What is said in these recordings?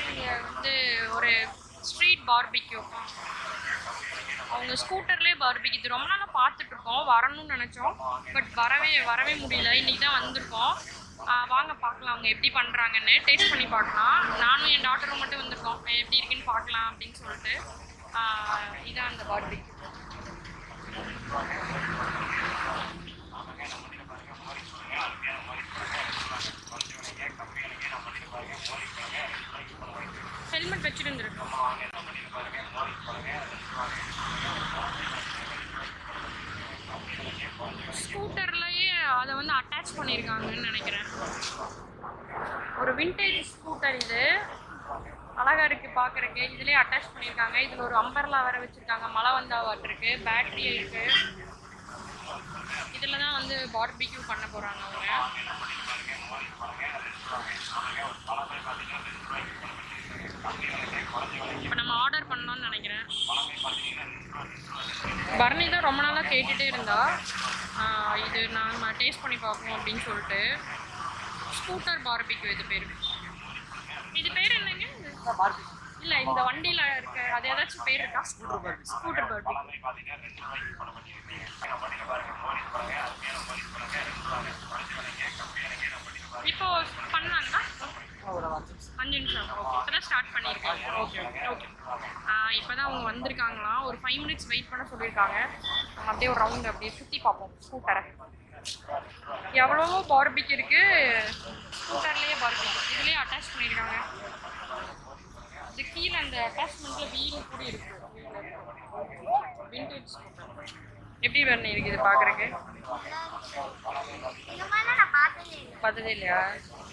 இங்கே வந்து ஒரு ஸ்ட்ரீட் பார்பிக்யூ. அவங்க ஸ்கூட்டர்லேயே பார்பிக்யூ. இது ரொம்ப நாளாக பார்த்துட்ருக்கோம், வரணும்னு நினச்சோம். பட் வரவே முடியல. இன்றைக்கி தான் வந்திருக்கோம். வாங்க பார்க்கலாம் அவங்க எப்படி பண்ணுறாங்கன்னு. டேஸ்ட் பண்ணி பார்க்கலாம். நானும் என் டாட்டரும் மட்டும் வந்திருக்கோம். எப்படி இருக்குன்னு பார்க்கலாம் அப்படின்னு சொல்லிட்டு. இதான் அந்த பார்பிக்யூ. ஹெல்மெட் வச்சுருந்துருக்கோம். ஸ்கூட்டர்லயே அதை வந்து அட்டாச் பண்ணியிருக்காங்கன்னு நினைக்கிறேன். ஒரு விண்டேஜ் ஸ்கூட்டர் இது. அழகா இருக்கு பார்க்குறக்கு. இதுலேயே அட்டாச் பண்ணியிருக்காங்க. இதில் ஒரு அம்பர்லா வேற வச்சுருக்காங்க. மழை வந்தா வாட்டிருக்கு. பேட்ரி இருக்கு. இதில் தான் வந்து பார்பிக்யூ பண்ண போகிறாங்க அவங்க. இப்போ நம்ம ஆர்டர் பண்ணலாம்னு நினைக்கிறேன். பரணி தான் ரொம்ப நாளாக கேட்டுகிட்டே இருந்தா இது நம்ம டேஸ்ட் பண்ணி பார்க்கணும் அப்படின்னு சொல்லிட்டு. ஸ்கூட்டர் பார்பிக்யூ இது பேர். இது பேர் என்னங்க? இல்லை, இந்த வண்டியில் இருக்க அது ஏதாச்சும் பேர் இருக்கா? Scooter barbecue. இப்போ பண்ணலாங்களா? 5 நிமிஷம். ஓகே, இப்போ தான் ஸ்டார்ட் பண்ணியிருக்காங்க. ஓகே. இப்போ தான் அவங்க வந்திருக்காங்களாம். ஒரு 5 மினிட்ஸ் வெயிட் பண்ண சொல்லியிருக்காங்க. நம்ம அப்படியே ஒரு ரவுண்ட் அப்படியே சுற்றி பார்ப்போம் ஸ்கூட்டரை. எவ்வளவோ பார்பிக்யூ இருக்குது. ஸ்கூட்டர்லேயே பார்பிக்யூ இதுலேயே அட்டாச் பண்ணியிருக்காங்க. இது கீழே அந்த அட்டாச்மெண்ட்டில் வீடு கூட இருக்குது. விண்டேஜ் ஸ்கூட்டர் எப்படி பண்ணி இருக்குது பார்க்குறக்கு? பார்த்ததே இல்லையா?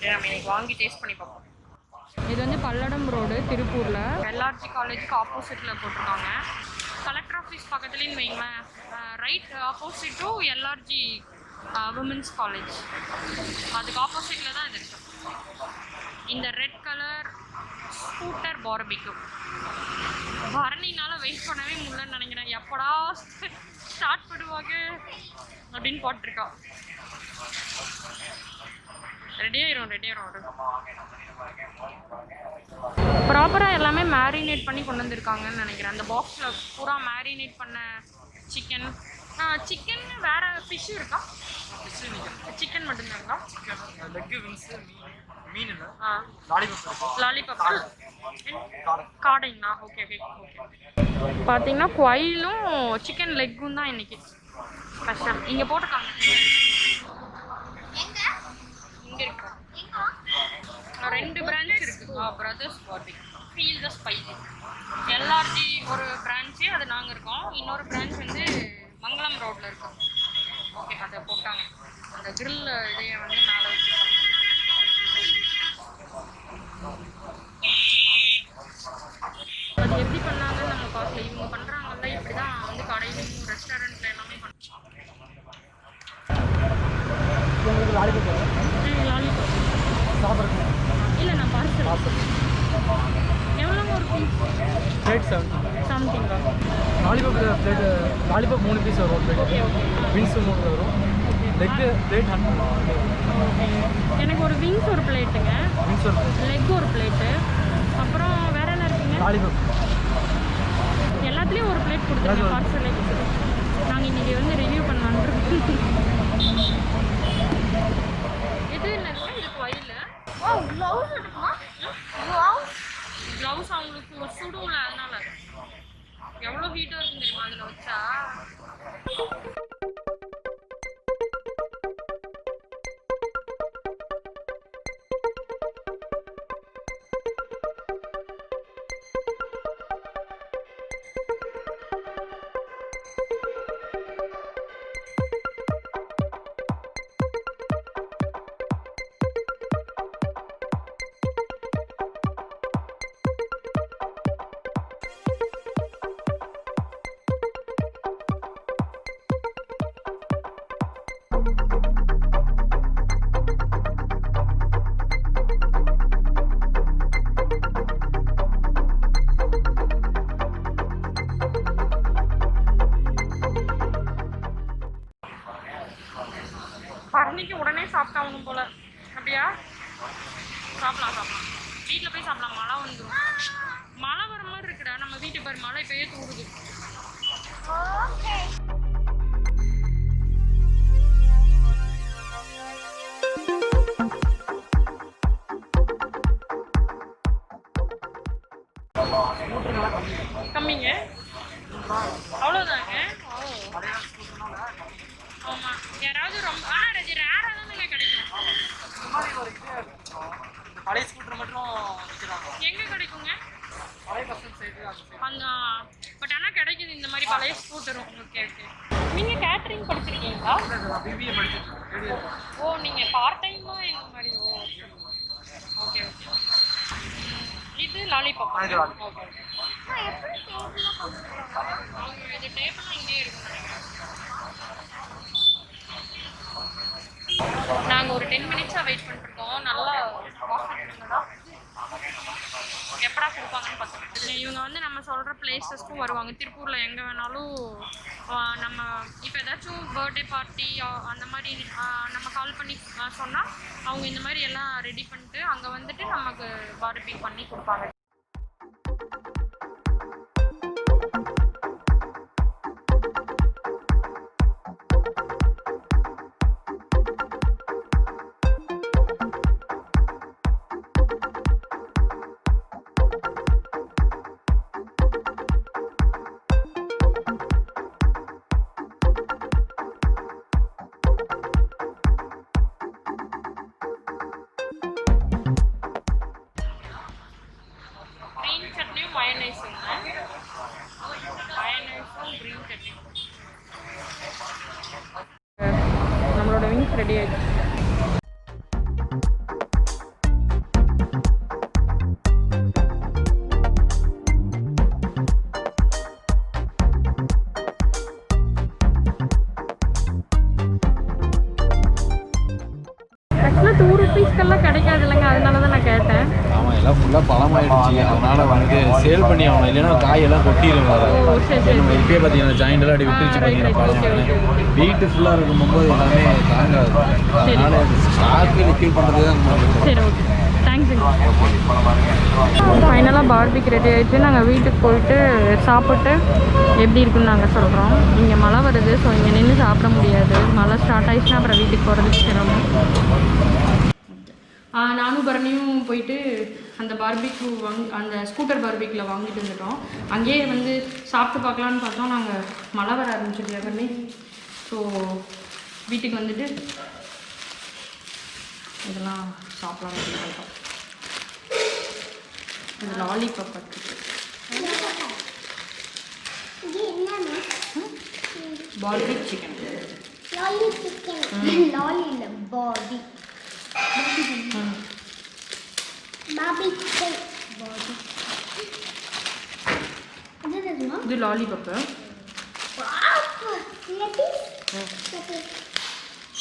நம்ம இன்னைக்கு வாங்கி டேஸ்ட் பண்ணி பார்ப்போம். இது வந்து பல்லடம் ரோடு, திருப்பூரில் LRG காலேஜுக்கு ஆப்போசிட்டில் போட்டிருக்காங்க. கலெக்டர் ஆஃபீஸ் பக்கத்துலேன்னு வைங்களேன். Right opposite to LRG women's college. அதுக்கு ஆப்போசிட்டில் தான் இது இருக்கு. இந்த ரெட் கலர் ஸ்கூட்டர் பார்பிக்யூ. பரணினால வெயிட் பண்ணவே முடியலன்னு நினைக்கிறேன். எப்படா ஸ்டார்ட் பண்ணுவாங்க அப்படின்னு போட்டிருக்கா. ரெடியாயிரும். ப்ராப்பராக எல்லாமே மேரினேட் பண்ணி கொண்டு வந்திருக்காங்கன்னு நினைக்கிறேன். அந்த பாக்ஸில் பூரா மேரினேட் பண்ண சிக்கன். சிக்கன் வேறு ஃபிஷ்ஷும் இருக்கா? சிக்கன் மட்டும்தாங்களா? லாலிபாப் காடைங்களா? ஓகே. பார்த்தீங்கன்னா குவைலும் சிக்கன் லெக்கும் தான் இன்னைக்கு ஸ்பெஷல். இங்கே போட்டிருக்காங்க. இங்கே இருக்கு 2 பிரான்ச் இருக்குது. Brothers barbecue, feel the spicy. LRG ஒரு பிரான்ச்சு, அது நாங்கள் இருக்கோம். இன்னொரு பிரான்ச் வந்து மங்களம் ரோட்டில் இருக்கோம். ஓகே, அதை போட்டாங்க. அந்த கிரில் இதையை வந்து மேலே வச்சுருக்காங்க. அது எப்படி பண்ணாங்கன்னு நம்ம பார்க்கல. இவங்க பண்ணுறாங்கல்ல, இப்படி தான் வந்து கடையிலையும் ரெஸ்டாரண்ட்டில் எல்லாமே பண்ணுறாங்க. லாலிபாப் இல்லை, நான் பார்சல். எவ்வளோங்க இருக்கும்? பிளேட் 70. லாலிபாப் 3 பீஸ் வரும். ஓகே. விங்ஸ் 3 வரும். Leg plate 100. எனக்கு ஒரு விங்ஸ் ஒரு பிளேட்டுங்க. லெக் ஒரு பிளேட்டு. அப்புறம் வேற என்ன இருக்குங்க? லாலிபாப் எல்லாத்துலேயும் ஒரு பிளேட் கொடுத்துருங்க பார்சலே. நாங்கள் இன்றைக்கி வந்து ரிவ்யூ பண்ணலான்னு இருக்கோம். இது என்னங்க? இது கோயில். க்ளவுஸ் அவங்களுக்கு சுடும்ல, அதனால எவ்வளோ ஹீட்டாக இருக்குன்னு தெரியுமா அதில் வச்சா? மழை வந்துடும். மழை வர மாதிரி இருக்குடா. நம்ம வீட்டு பாரு மழை பெய்ய தூடுது. கம்மிங்க அவ்வளோதாங்க. ஆமாம் யாராவது ரொம்ப அது ரேராக தானே கிடைக்கும். பழைய ஸ்கூட்டர் மட்டும் எங்கே கிடைக்குங்க? பழைய பசங்க சைடு அந்த பட் ஆனால் கிடைக்குது இந்த மாதிரி பழைய ஸ்கூட்டரும். Okay okay. நீங்கள் கேட்ரிங் படிச்சிருக்கீங்களா? பிபிஏ படிச்சிருக்கேன். ஓ நீங்கள் பார்ட் டைமாக இந்த மாதிரி? Okay okay. இது லாலிபாப். Okay okay. இது டேப்லாம் இங்கே இருக்கும். நாங்கள் ஒரு 10 மினிட்ஸாக வெயிட் பண்ணிருக்கோம். நல்லா எப்படா கொடுப்பாங்கன்னு பார்த்தோம். இவங்க வந்து நம்ம சொல்கிற பிளேசஸ்க்கும் வருவாங்க. திருப்பூரில் எங்கே வேணாலும் நம்ம இப்போ ஏதாச்சும் பர்த்டே பார்ட்டி அந்த மாதிரி நம்ம கால் பண்ணி சொன்னால் அவங்க இந்த மாதிரி எல்லாம் ரெடி பண்ணிட்டு அங்கே வந்துட்டு நமக்கு பார்பெக்யூ பண்ணி கொடுப்பாங்க. நம்மளோட விங்ஸ் ரெடி ஆயிடுச்சு. ஆக்சுவலாக 2 ரூபீஸ்க்கெல்லாம் கிடைக்காது இல்லைங்க, அதனால தான் நான் கேட்டேன். ஆமாம் எல்லாம் ஃபுல்லாக பழமாயிடுச்சு, அதனால் வந்து சேல் பண்ணி ஆகணும், இல்லைன்னா காயெல்லாம் கொட்டிடுங்க. இப்பயே பார்த்தீங்கன்னா ஜாயிண்டெல்லாம் அப்படி விட்டுருச்சு பார்த்தீங்கன்னா பழம். வீட்டு ஃபுல்லாக இருக்கும்போது எல்லாமே தாங்காது, அதனால் ஸ்டாக்கு லிக்விட் பண்ணுறது தான் நம்ம. சரி ஓகே தேங்க்ஸுங்க. ஃபைனலாக பார்பிக்கு ரெடி ஆகிடுச்சு. நாங்கள் வீட்டுக்கு போயிட்டு சாப்பிட்டு எப்படி இருக்குன்னு நாங்கள் சொல்கிறோம். இங்கே மழை வருது, ஸோ இங்கே நின்று சாப்பிட முடியாது. மழை ஸ்டார்ட் ஆகிடுச்சுன்னா அப்புறம் வீட்டுக்கு போகிறதுக்கு சிரமம். நானும் பரணியும் போயிட்டு அந்த பார்பிக்யூ அந்த ஸ்கூட்டர் பார்பிக்கில் வாங்கிட்டு வந்துட்டோம். அங்கேயே வந்து சாப்பிட்டு பார்க்கலான்னு பார்த்தோம். நாங்கள் மழை வர ஆரம்பிச்சிருக்கோம் பண்ணி. ஸோ வீட்டுக்கு வந்துட்டு இதெல்லாம் சாப்பிடலாம் அப்படின்னு பார்த்தோம். இது லாலிபாப் இருக்குது. Barbecue chicken. இது லாலிபாப்பு.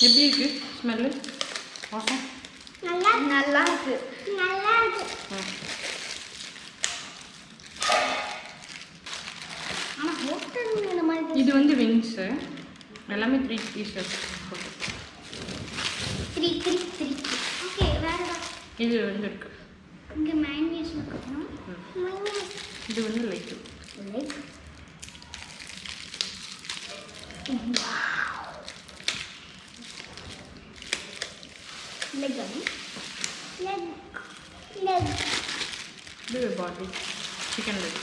எப்படி இருக்கு ஸ்மெல்லு? வாசம் நல்லா இருக்கு. இது வந்து விங்ஸு எல்லாமே 3 பீசஸ். ஓகே வேற இது வந்து இருக்கு. இங்க மைனஸ் இருக்கணும். இது வந்து லைக் இது பார்பிக் சிக்கன் லெக்.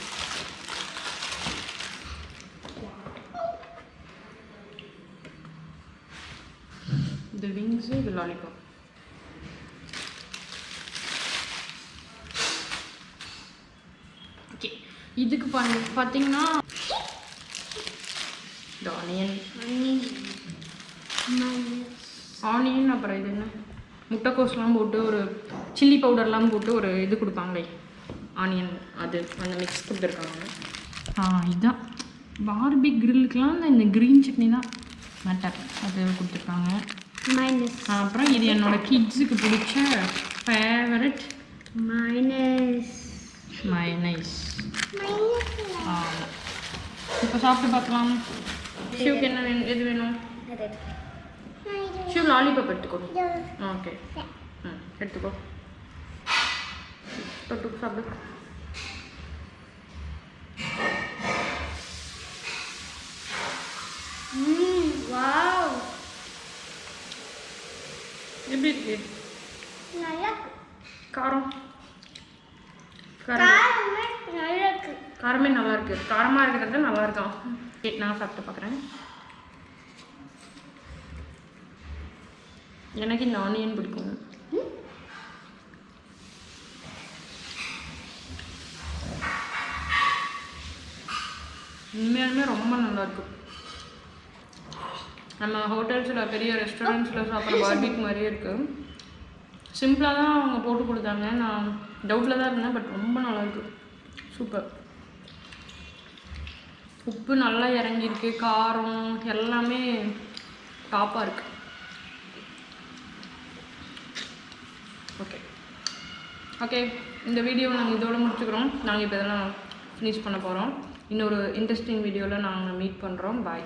இது விங்ஸு, இது லாலிபாப். ஓகே இதுக்கு பார்த்தீங்கன்னா இந்த ஆனியன் அப்புறம் இது என்ன முட்டைக்கோஸ்லாம் போட்டு ஒரு சில்லி பவுடர்லாம் போட்டு ஒரு இது கொடுப்பாங்களே ஆனியன், அது அந்த மிக்ஸ் கொடுத்துருக்காங்க. இதுதான் பார்பிக் கிரில்லுக்கெலாம் இந்த க்ரீன் சட்னி தான் மேட்டர், அது கொடுத்துருக்காங்க. அப்புறம் இது என்னோட கிட்ஸுக்கு பிடிச்ச ஃபேவரட் மைனஸ். ஆமாம் இப்போ சாப்பிட்டு பார்க்கலாம். ஷிவ்க்கு என்ன வேணும், எது வேணும்? ஷிவ் லாலிபாப் எடுத்துக்கோ. ஓகே எடுத்துக்கோ. தொட்டுக்கு சாப்பிடு. வாவ், எப்படி இருக்கு? நல்லா இருக்கு. காரம் காரமே நல்லா இருக்கு. காரமே நல்லா இருக்கு. காரமாக இருக்கிறது நல்லா இருக்கும். நான் சாப்பிட்டு பார்க்குறேன். எனக்கு இந்த ஆனியன் பிடிக்கும். உண்மையாலுமே ரொம்ப நல்லாயிருக்கு. நம்ம ஹோட்டல்ஸில் பெரிய ரெஸ்டாரண்ட்ஸில் சாப்பிட்ற பார்பிக் மாதிரியே இருக்குது. சிம்பிளாக தான் அவங்க போட்டு கொடுத்தாங்க. நான் டவுட்டில் தான் இருந்தேன், பட் ரொம்ப நல்லாயிருக்கு. சூப்பர். உப்பு நல்லா இறங்கியிருக்கு, காரம் எல்லாமே டாப்பாக இருக்குது. ஓகே ஓகே, இந்த வீடியோவை நாங்கள் இதோடு முடிச்சுக்கிறோம். நாங்கள் இப்போ இதெல்லாம் ஃபினிஷ் பண்ண போகிறோம். இன்னொரு இன்ட்ரெஸ்டிங் வீடியோவில் நாங்கள் மீட் பண்ணுறோம். பாய்.